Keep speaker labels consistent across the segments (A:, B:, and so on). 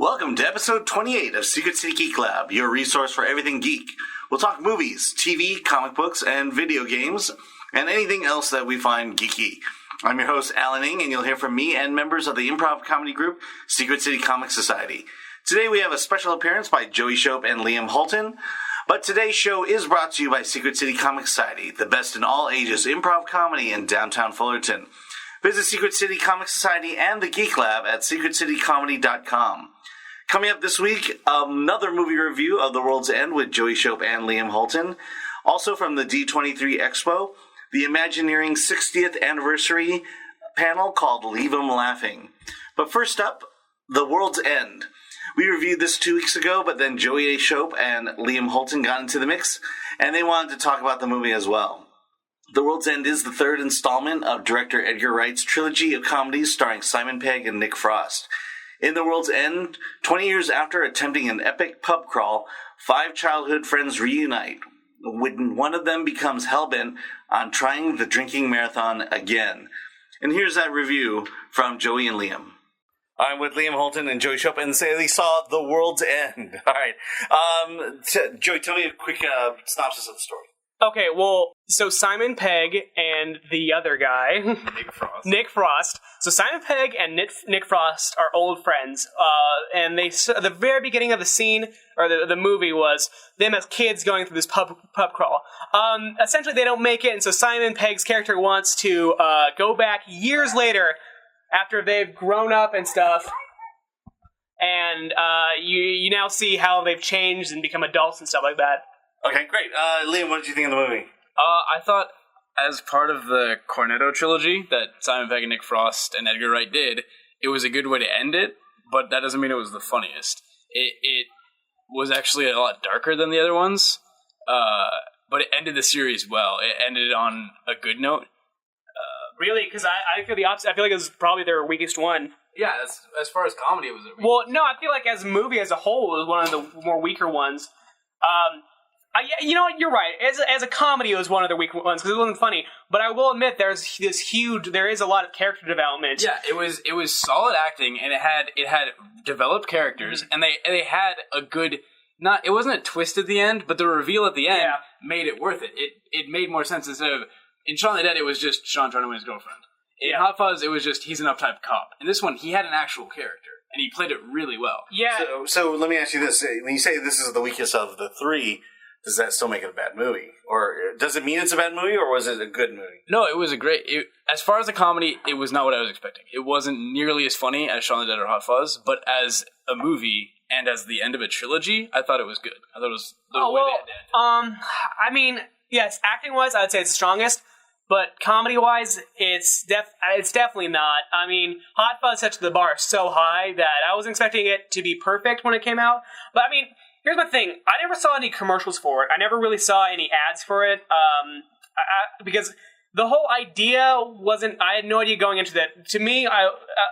A: Welcome to episode 28 of Secret City Geek Lab, your resource for everything geek. We'll talk movies, TV, comic books, and video games, and anything else that we find geeky. I'm your host, Alan Ng, and you'll hear from me and members of the improv comedy group, Secret City Comic Society. Today we have a special appearance by Joey Shope and Liam Holton, but today's show is brought to you by Secret City Comic Society, the best in all ages improv comedy in downtown Fullerton. Visit Secret City Comic Society and the Geek Lab at secretcitycomedy.com. Coming up this week, another movie review of The World's End with Joey Shope and Liam Holton. Also from the D23 Expo, the Imagineering 60th Anniversary panel called Leave 'Em Laughing. But first up, The World's End. We reviewed this 2 weeks ago, but then Joey Shope and Liam Holton got into the mix, and they wanted to talk about the movie as well. The World's End is the third installment of director Edgar Wright's trilogy of comedies starring Simon Pegg and Nick Frost. In The World's End, 20 years after attempting an epic pub crawl, 5 childhood friends reunite, when one of them becomes hellbent on trying the drinking marathon again. And here's that review from Joey and Liam. I'm with Liam Holton and Joey Shope, and say they saw The World's End. All right. Joey, tell me a quick synopsis of the story.
B: Okay, well, so Simon Pegg and the other guy, Nick Frost. So Simon Pegg and Nick Frost are old friends, and they the very beginning of the scene, or the movie, was them as kids going through this pub crawl. Essentially, they don't make it, and so Simon Pegg's character wants to go back years later, after they've grown up and stuff, and you now see how they've changed and become adults and stuff like that.
A: Okay, great. Liam, what did you think of the movie?
C: I thought, as part of the Cornetto trilogy that Simon Pegg and Nick Frost and Edgar Wright did, it was a good way to end it, but that doesn't mean it was the funniest. It was actually a lot darker than the other ones, but it ended the series well. It ended on a good note.
B: Really? Because I feel the opposite. I feel like it was probably their weakest one.
C: Yeah, as far as comedy, it was their weakest.
B: Well, no, I feel like as a movie as a whole, it was one of the more weaker ones. You know what? You're right. As a comedy, it was one of the weak ones because it wasn't funny. But I will admit, there is a lot of character development.
C: Yeah, it was solid acting, and it had developed characters, and they had a good. It wasn't a twist at the end, but the reveal at the end made it worth it. It made more sense instead of in Shaun the Dead. It was just Sean trying to win his girlfriend. In Hot Fuzz, it was just he's an uptight cop. In this one, he had an actual character, and he played it really well.
B: Yeah.
A: So let me ask you this: when you say this is the weakest of the three, does that still make it a bad movie? Or does it mean it's a bad movie, or was it a good movie?
C: No, it was a great... as far as the comedy, it was not what I was expecting. It wasn't nearly as funny as Shaun the Dead or Hot Fuzz, but as a movie and as the end of a trilogy, I thought it was good. I thought it was the way they had to end it.
B: I mean, yes, acting-wise, I would say it's the strongest, but comedy-wise, it's definitely not. I mean, Hot Fuzz set the bar so high that I was expecting it to be perfect when it came out, but I mean... Here's my thing. I never saw any commercials for it. I never really saw any ads for it, because the whole idea wasn't... I had no idea going into that. To me,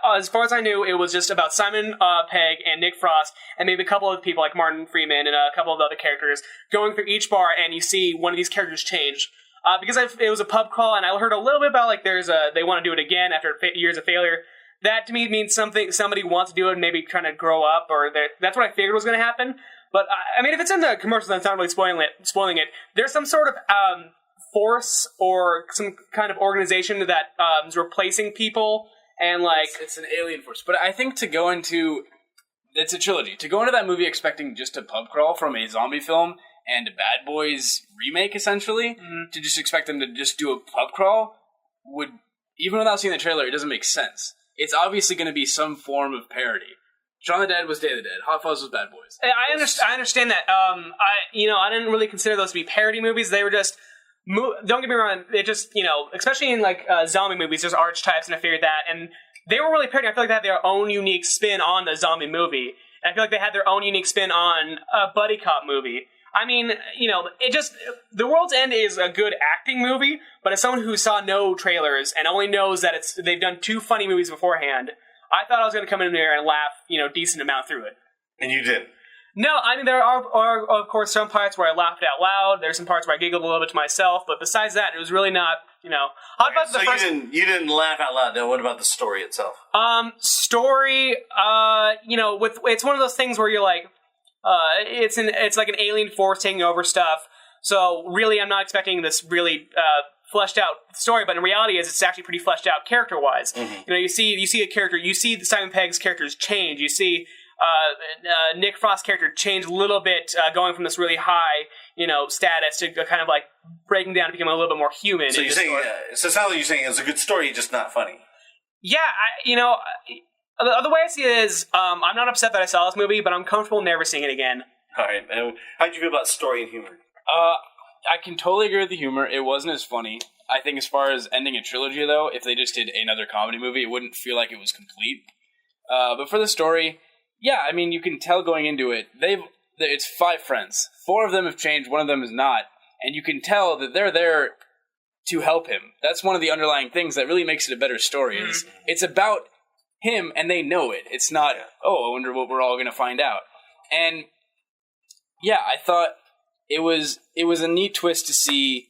B: as far as I knew, it was just about Simon Pegg and Nick Frost, and maybe a couple of people like Martin Freeman and a couple of other characters going through each bar, and you see one of these characters change. Because it was a pub crawl, and I heard a little bit about like they want to do it again after years of failure. That to me means somebody wants to do it and maybe trying to grow up, or that's what I figured was going to happen. But, I mean, if it's in the commercials, that's not really spoiling it. There's some sort of force or some kind of organization that is replacing people, and, like...
C: It's an alien force. But I think to go into... It's a trilogy. To go into that movie expecting just a pub crawl from a zombie film and a Bad Boys remake, essentially, to just expect them to just do a pub crawl would... Even without seeing the trailer, it doesn't make sense. It's obviously going to be some form of parody. Shaun the Dead was Day of the Dead. Hot Fuzz was Bad Boys.
B: I understand that. I didn't really consider those to be parody movies. They were just... Don't get me wrong. They just, especially in, like, zombie movies, there's archetypes, and I figured that. And they were really parody. I feel like they had their own unique spin on the zombie movie. And I feel like they had their own unique spin on a buddy cop movie. I mean, The World's End is a good acting movie, but as someone who saw no trailers and only knows that they've done 2 funny movies beforehand... I thought I was going to come in there and laugh, decent amount through it.
A: And you did?
B: No, I mean, there are, of course, some parts where I laughed out loud. There's some parts where I giggled a little bit to myself. But besides that, it was really not Hot Fuzz is
A: So
B: the first.
A: you didn't laugh out loud. Then what about the story itself?
B: Story, it's one of those things where you're like, it's like an alien force taking over stuff. So really, I'm not expecting this really fleshed out story, but in reality, it's actually pretty fleshed out character wise.
A: Mm-hmm.
B: You see a character, you see Simon Pegg's characters change. You see Nick Frost's character change a little bit, going from this really high, status to kind of like breaking down to become a little bit more human.
A: So you're saying, so it sounds like you're saying it's a good story, just not funny.
B: Yeah, the way I see it is, I'm not upset that I saw this movie, but I'm comfortable never seeing it again.
A: All right. How'd you feel about story and humor?
C: I can totally agree with the humor. It wasn't as funny. I think as far as ending a trilogy, though, if they just did another comedy movie, it wouldn't feel like it was complete. But for the story, yeah, I mean, you can tell going into it, it's 5 friends. 4 of them have changed, 1 of them is not. And you can tell that they're there to help him. That's one of the underlying things that really makes it a better story. Is it's about him, and they know it. It's not, I wonder what we're all going to find out. And yeah, I thought it was a neat twist to see,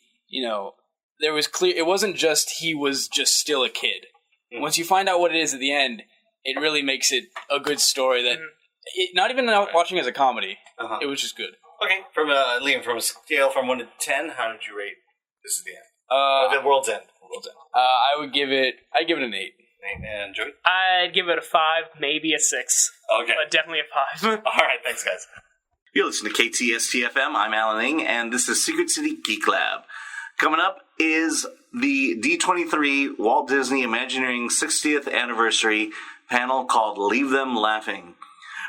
C: there was clear, it wasn't just he was just still a kid. Mm-hmm. Once you find out what it is at the end, it really makes it a good story that, not even watching as a comedy, it was just good.
A: Okay. From Liam, from a scale from 1 to 10, how did you rate This Is the End? The World's End.
C: I'd give it an 8.
A: And Joey?
B: I'd give it a 5, maybe a 6.
A: Okay.
B: But definitely a 5.
A: All right, thanks, guys. You're listening to KTSTFM. I'm Alan Ng, and this is Secret City Geek Lab. Coming up is the D23 Walt Disney Imagineering 60th Anniversary panel called Leave Them Laughing.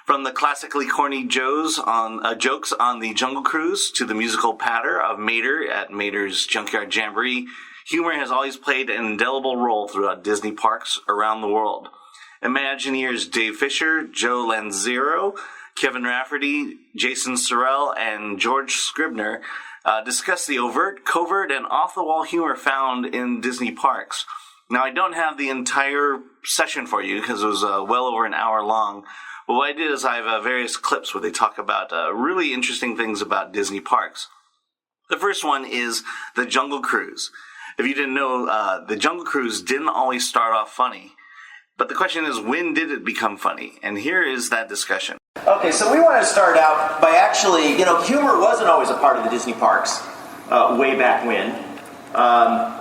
A: From the classically corny jokes on the Jungle Cruise to the musical patter of Mater at Mater's Junkyard Jamboree, humor has always played an indelible role throughout Disney parks around the world. Imagineers Dave Fisher, Joe Lanzero, Kevin Rafferty, Jason Sorrell, and George Scribner discuss the overt, covert, and off-the-wall humor found in Disney parks. Now, I don't have the entire session for you because it was well over an hour long. But what I did is I have various clips where they talk about really interesting things about Disney parks. The first one is the Jungle Cruise. If you didn't know, the Jungle Cruise didn't always start off funny. But the question is, when did it become funny? And here is that discussion.
D: Okay, so we want to start out by actually, humor wasn't always a part of the Disney parks way back when.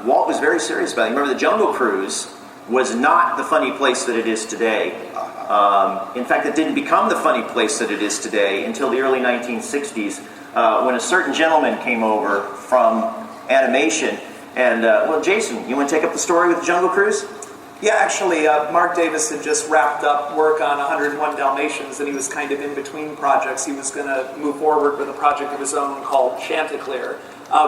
D: Walt was very serious about it. Remember, the Jungle Cruise was not the funny place that it is today. In fact, it didn't become the funny place that it is today until the early 1960s when a certain gentleman came over from animation. And, Jason, you want to take up the story with the Jungle Cruise?
E: Yeah, actually, Mark Davis had just wrapped up work on 101 Dalmatians, and he was kind of in between projects. He was going to move forward with a project of his own called Chanticleer,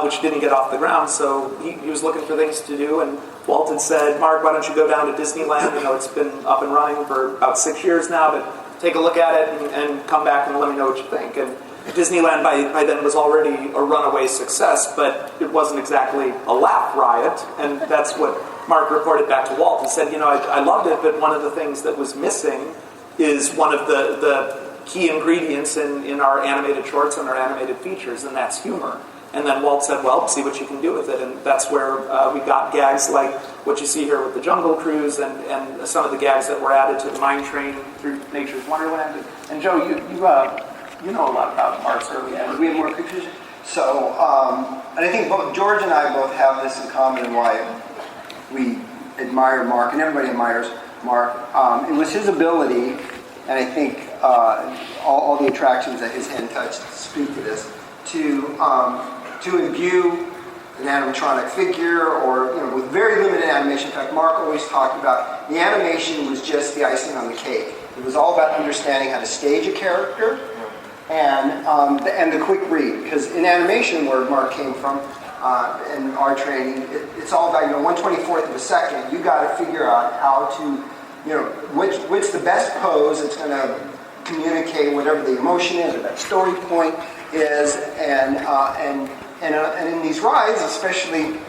E: which didn't get off the ground, so he was looking for things to do, and Walt had said, Mark, why don't you go down to Disneyland? It's been up and running for about 6 years now, but take a look at it and come back and let me know what you think. And Disneyland by then was already a runaway success, but it wasn't exactly a laugh riot, and that's what Mark reported back to Walt. He said, I loved it, but one of the things that was missing is one of the key ingredients in our animated shorts and our animated features, and that's humor. And then Walt said, well, see what you can do with it, and that's where we got gags like what you see here with the Jungle Cruise and some of the gags that were added to the Mine Train through Nature's Wonderland. And Joe, you know a lot about Mark's early
F: Yeah, we have more pictures. So, and I think both George and I both have this in common in why we admire Mark, and everybody admires Mark. It was his ability, and I think all the attractions that his hand touched speak to this, to imbue an animatronic figure or, with very limited animation. In fact, Mark always talked about the animation was just the icing on the cake. It was all about understanding how to stage a character and the quick read. Because in animation, where Mark came from, in our training, it's all about 1/24th of a second. You got to figure out how to, which the best pose that's going to communicate whatever the emotion is or that story point is, and in these rides, especially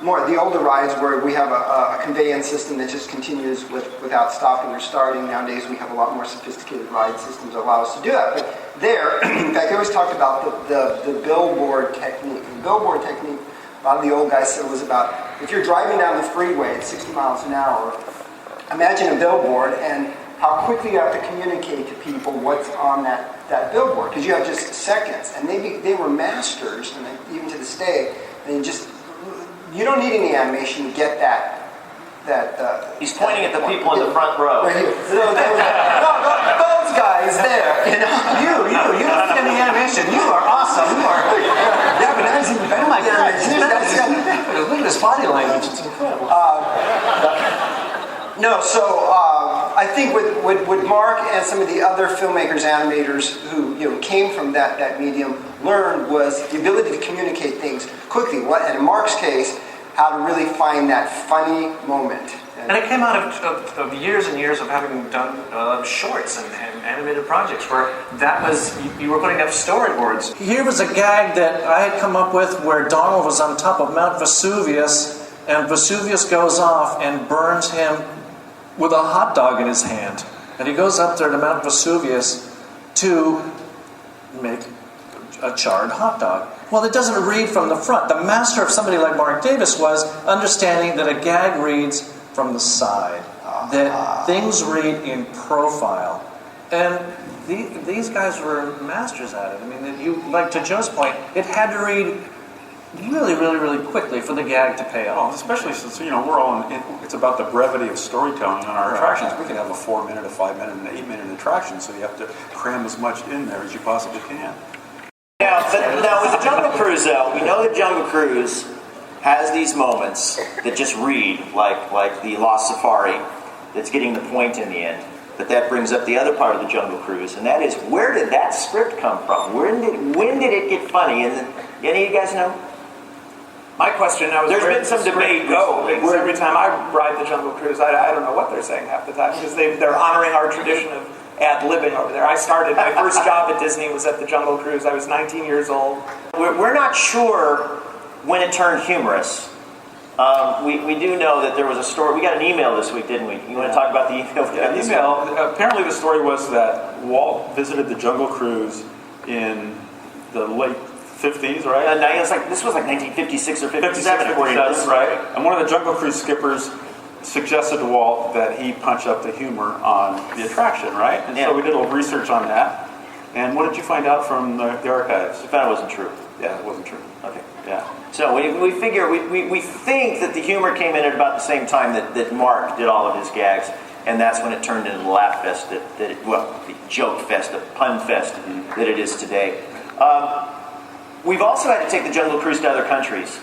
F: more the older rides where we have a conveyance system that just continues without stopping or starting. Nowadays we have a lot more sophisticated ride systems that allow us to do that. But there, in fact, they always talked about the billboard technique. The billboard technique a lot of the old guys said it was about, if you're driving down the freeway at 60 miles an hour, imagine a billboard and how quickly you have to communicate to people what's on that billboard, because you have just seconds. And they were masters, and even to this day, you don't need any animation to get that.
D: He's pointing at the people in the front row.
F: Right here. Those guys there. You don't need any animation. You are awesome. You are. Yeah, but now he's even better. Oh my God.
G: Look at his body language. It's incredible.
F: I think with Mark and some of the other filmmakers, animators who came from that medium, learned was the ability to communicate things quickly. And in Mark's case, how to really find that funny moment.
G: And it came out of years and years of having done shorts and animated projects where that was, you were putting up storyboards.
H: Here was a gag that I had come up with where Donald was on top of Mount Vesuvius, and Vesuvius goes off and burns him with a hot dog in his hand. And he goes up there to Mount Vesuvius to make a charred hot dog. Well, it doesn't read from the front. The master of somebody like Mark Davis was understanding that a gag reads from the side, that things read in profile. And these guys were masters at it. I mean, like to Joe's point, it had to read really, really, really quickly for the gag to pay off.
I: Well, especially since, we're all it's about the brevity of storytelling on our attractions. We can have a 4-minute, a 5-minute, and an 8-minute attraction, so you have to cram as much in there as you possibly can.
D: Now with the Jungle Cruise, though, we know that Jungle Cruise has these moments that just read like the Lost Safari that's getting the point in the end. But that brings up the other part of the Jungle Cruise, and that is, where did that script come from? When did it get funny? And any of you guys know?
E: My question now is,
D: there's been some debate.
E: Because every time I ride the Jungle Cruise, I don't know what they're saying half the time, because they're honoring our tradition of ad-libbing over there. My first job at Disney was at the Jungle Cruise. I was 19 years old.
D: We're not sure when it turned humorous. We do know that there was a story. We got an email this week, didn't we? You want to talk about the email?
I: Apparently the story was that Walt visited the Jungle Cruise in the late 50s, right?
D: This was like 1956 or 57.
I: Right. And one of the Jungle Cruise skippers suggested to Walt that he punch up the humor on the attraction, right? And so we did a little research on that. And what did you find out from the archives?
D: We found it wasn't true.
I: Yeah, it wasn't true.
D: Okay. Yeah. So we figure, we think that the humor came in at about the same time that Mark did all of his gags, and that's when it turned into the laugh fest, the joke fest, the pun fest that it is today. We've also had to take the Jungle Cruise to other countries.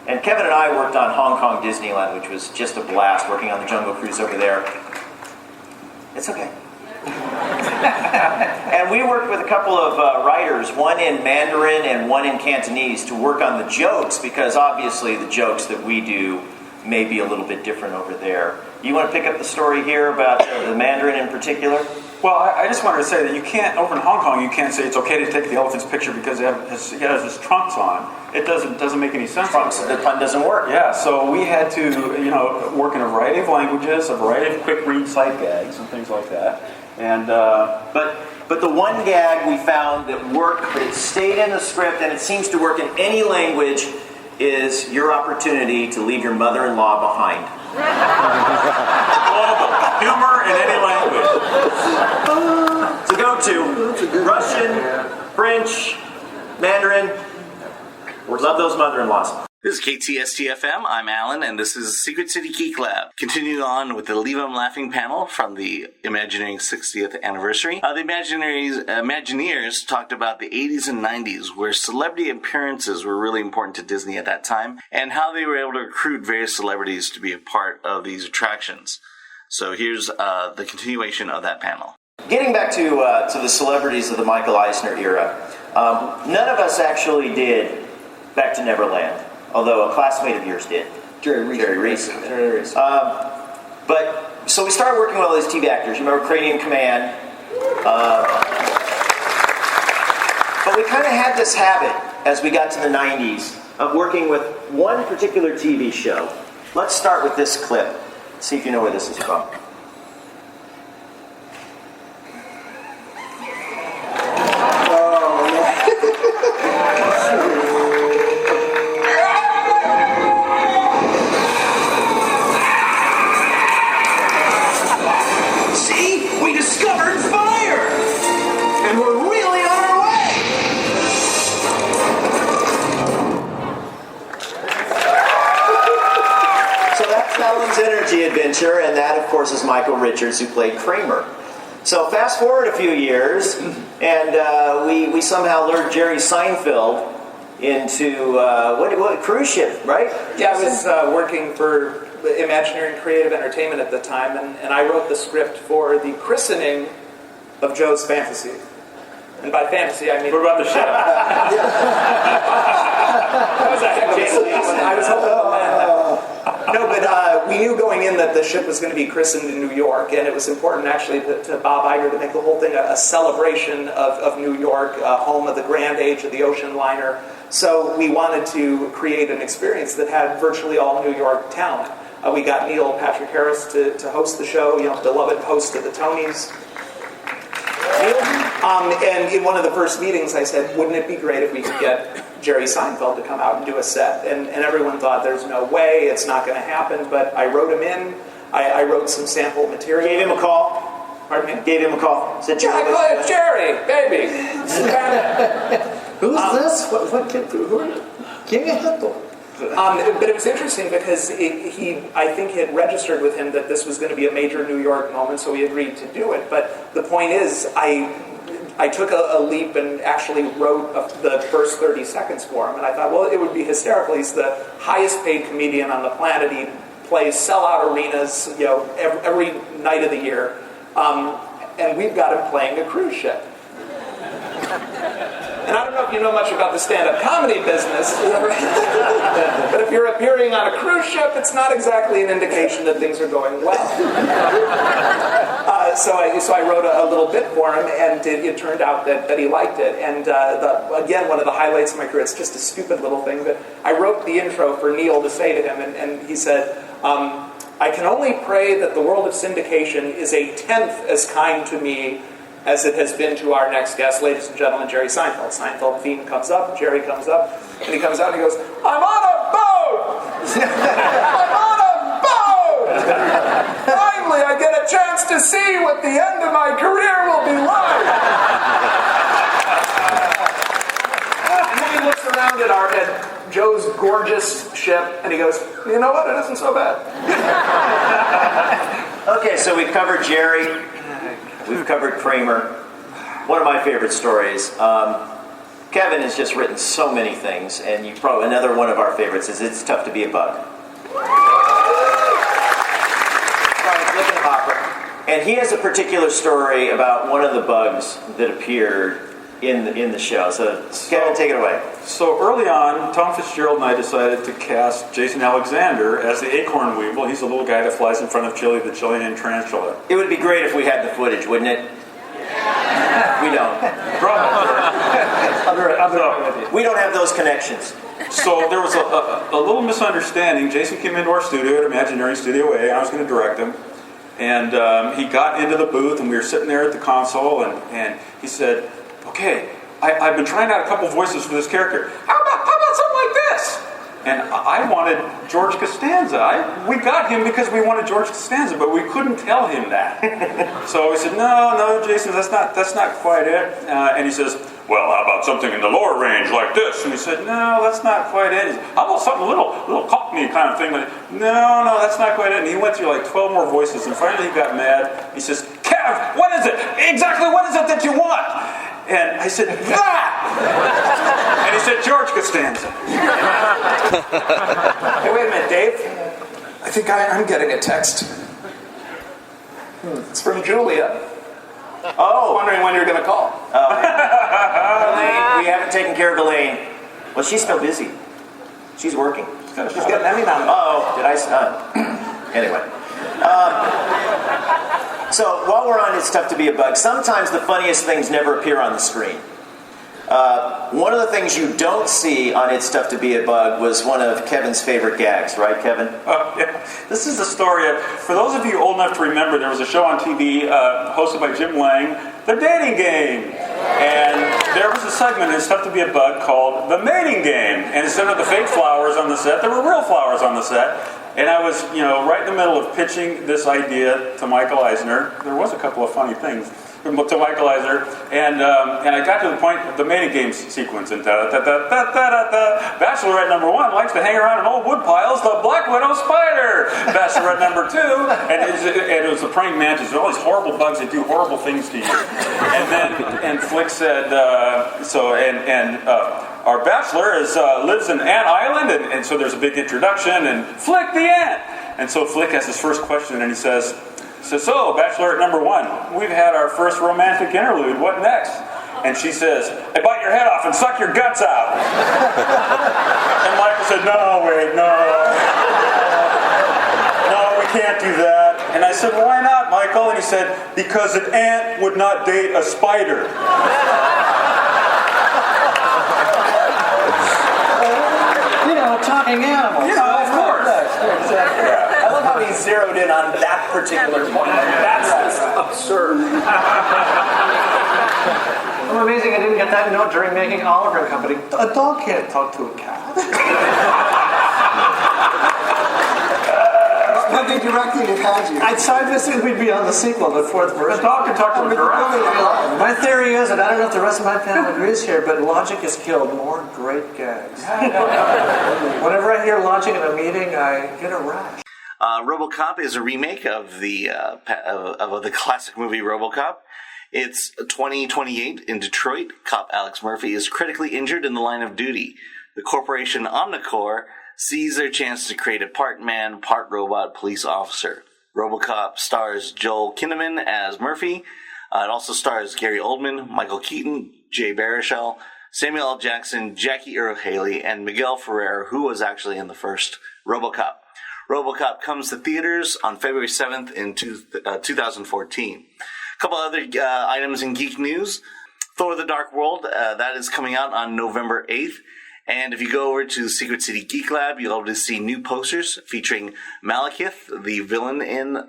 D: And Kevin and I worked on Hong Kong Disneyland, which was just a blast working on the Jungle Cruise over there. It's okay. And we worked with a couple of writers, one in Mandarin and one in Cantonese, to work on the jokes, because obviously the jokes that we do may be a little bit different over there. You want to pick up the story here about the Mandarin in particular?
I: Well, I just wanted to say that you can't, over in Hong Kong, you can't say it's okay to take the elephant's picture because he has his trunks on. It doesn't make any sense.
D: Trunks, the pun doesn't work.
I: Yeah, so we had to, work in a variety of languages, a variety of quick read sight gags and things like that. And
D: but the one gag we found that worked, but it stayed in the script, and it seems to work in any language, is your opportunity to leave your mother-in-law behind.
I: humor in any language.
D: So go to Russian, French, Mandarin. We love those mother-in-laws.
A: This is KTSTFM. I'm Alan, and this is Secret City Geek Lab. Continuing on with the Leave 'em Laughing panel from the Imagineering 60th anniversary. The Imagineers talked about the 80s and 90s, where celebrity appearances were really important to Disney at that time, and how they were able to recruit various celebrities to be a part of these attractions. So here's the continuation of that panel.
D: Getting back to the celebrities of the Michael Eisner era, none of us actually did Back to Neverland. Although a classmate of yours did. Jerry Reese. But, so we started working with all these TV actors. You remember Cranium Command? But we kind of had this habit, as we got to the 90s, of working with one particular TV show. Let's start with this clip. See if you know where this is from. picture, and that, of course, is Michael Richards, who played Kramer. So fast forward a few years, and we somehow lured Jerry Seinfeld into what cruise ship, right?
E: Yeah, I was working for Imagineering Creative Entertainment at the time, and I wrote the script for the christening of Joe's Fantasy. And by fantasy, I mean...
I: What about the ship?
E: That was a heck of a solution. I was hoping to land that. No, but we knew going in that the ship was going to be christened in New York, and it was important actually to Bob Iger to make the whole thing a celebration of New York, home of the grand age of the ocean liner. So we wanted to create an experience that had virtually all New York talent. We got Neil Patrick Harris to host the show, beloved host of the Tonys. And in one of the first meetings, I said, wouldn't it be great if we could get Jerry Seinfeld to come out and do a set? And everyone thought, there's no way, it's not going to happen. But I wrote him in. I wrote some sample material.
D: Gave him a call.
E: Pardon me?
D: Gave him a call. Said,
E: Jerry, it's Jerry, baby.
H: Who's this? What kid? Who are you? Give me a handle.
E: But it was interesting because he, I think, had registered with him that this was going to be a major New York moment, so he agreed to do it. But the point is, I took a leap and actually wrote the first 30 seconds for him, and I thought, well, it would be hysterical. He's the highest paid comedian on the planet. He plays sellout arenas, every night of the year, and we've got him playing a cruise ship. And I don't know if you know much about the stand-up comedy business, but if you're appearing on a cruise ship, it's not exactly an indication that things are going well. So I wrote a little bit for him, and it turned out that he liked it. And again, one of the highlights of my career, it's just a stupid little thing, but I wrote the intro for Neil to say to him, and he said, I can only pray that the world of syndication is a tenth as kind to me as it has been to our next guest, ladies and gentlemen, Jerry Seinfeld. Seinfeld theme comes up, Jerry comes up, and he comes out and he goes, I'm on a boat! I'm on a boat! Finally, I get a chance to see what the end of my career will be like! And then he looks around at Joe's gorgeous ship, and he goes, you know what, it isn't so bad.
D: Okay, so we've covered Jerry. We've covered Kramer. One of my favorite stories. Kevin has just written so many things, and another one of our favorites is It's Tough to Be a Bug. And he has a particular story about one of the bugs that appeared in the show. So Kevin, take it away.
I: So early on, Tom Fitzgerald and I decided to cast Jason Alexander as the acorn weevil. He's a little guy that flies in front of Chili, the Chilean tarantula.
D: It would be great if we had the footage, wouldn't it? We don't. We don't have those connections.
I: So there was a little misunderstanding. Jason came into our studio at Imagineering Studio A, and I was going to direct him. And he got into the booth, and we were sitting there at the console, and he said, okay, I've been trying out a couple voices for this character. How about something like this? And I wanted George Costanza. We got him because we wanted George Costanza, but we couldn't tell him that. So we said, no, Jason, that's not quite it. And he says, well, how about something in the lower range like this? And we said, no, that's not quite it. He said, how about something a little Cockney kind of thing? No, that's not quite it. And he went through like 12 more voices, and finally he got mad. He says, Kev, what is it? Exactly what is it that you want? And I said, that! And he said, George Costanza.
E: Hey, wait a minute, Dave. I think I'm getting a text. It's from Julia. Oh, wondering when you're going to call.
D: Elaine, we haven't taken care of Elaine. Well, she's still busy. She's working.
E: She's getting Emmy nominated.
D: Uh-oh, did I... anyway. So while we're on It's Tough to Be a Bug, sometimes the funniest things never appear on the screen. One of the things you don't see on It's Tough to Be a Bug was one of Kevin's favorite gags, right, Kevin?
I: Yeah. This is the story. For those of you old enough to remember, there was a show on TV hosted by Jim Lang, The Dating Game. And there was a segment in It's Tough to Be a Bug called The Mating Game. And instead of the fake flowers on the set, there were real flowers on the set. And I was, right in the middle of pitching this idea to Michael Eisner. There was a couple of funny things. to Michael Eisner, and I got to the point of the mating games sequence, and Bachelorette number 1 likes to hang around in old wood piles, the Black Widow spider. Bachelorette number 2, and it was the praying mantis, all these horrible bugs that do horrible things to you. And Flick said, our bachelor lives in Ant Island, and so there's a big introduction, and Flick the ant. And so Flick has his first question, and he says, so, Bachelorette number 1, we've had our first romantic interlude. What next? And she says, I bite your head off and suck your guts out. And Michael said, no, we can't do that. And I said, why not, Michael? And he said, because an ant would not date a spider.
H: Talking animals.
I: Of course.
H: Exactly.
D: I love how he zeroed in on that particular point. That's just absurd.
H: I'm amazing I didn't get that note during making Oliver and Company. A dog can't talk to a cat.
F: Had they directed it, had you?
H: I'd signed this in, we'd be on the sequel, the fourth version.
I: A dog can talk to a giraffe.
H: My theory is, and I don't know if the rest of my panel agrees here, but logic has killed more great gags. Whenever I hear logic in a meeting, I get a rash.
A: RoboCop is a remake of the classic movie RoboCop. It's 2028 in Detroit. Cop Alex Murphy is critically injured in the line of duty. The corporation Omnicore sees their chance to create a part man, part robot police officer. RoboCop stars Joel Kinnaman as Murphy. It also stars Gary Oldman, Michael Keaton, Jay Baruchel, Samuel L. Jackson, Jackie Earle Haley, and Miguel Ferrer, who was actually in the first RoboCop. RoboCop comes to theaters on February 7th in 2014. A couple other items in geek news. Thor: The Dark World, that is coming out on November 8th. And if you go over to Secret City Geek Lab, you'll be able to see new posters featuring Malekith, the villain in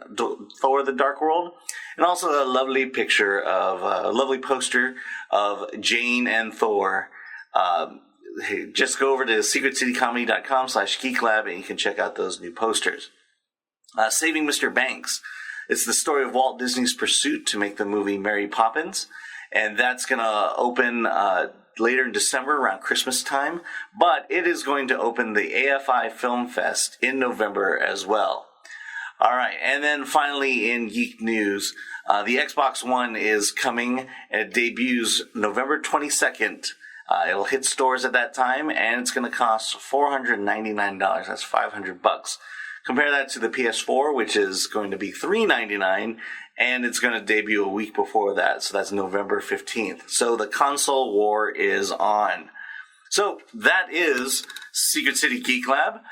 A: Thor: The Dark World, and also a lovely poster of Jane and Thor. Just go over to secretcitycomedy.com/geeklab and you can check out those new posters. Saving Mr. Banks. It's the story of Walt Disney's pursuit to make the movie Mary Poppins, and that's going to open later in December around Christmas time, but it is going to open the AFI Film Fest in November as well. All right, and then finally in geek news, the Xbox One is coming and it debuts November 22nd. It'll hit stores at that time and it's going to cost $499. That's $500. Compare that to the PS4, which is going to be $399, and it's going to debut a week before that, so that's November 15th. So the console war is on. So that is Secret City Geek Lab.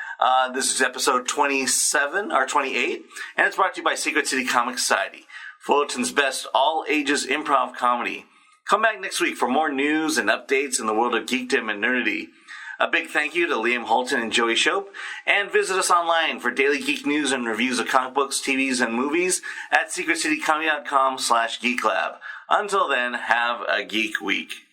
A: This is episode 27, or 28, and it's brought to you by Secret City Comic Society, Fullerton's best all-ages improv comedy. Come back next week for more news and updates in the world of geekdom and nerdity. A big thank you to Liam Holton and Joey Shope, and visit us online for daily geek news and reviews of comic books, TVs, and movies at secretcitycomedy.com/geeklab. Until then, have a geek week.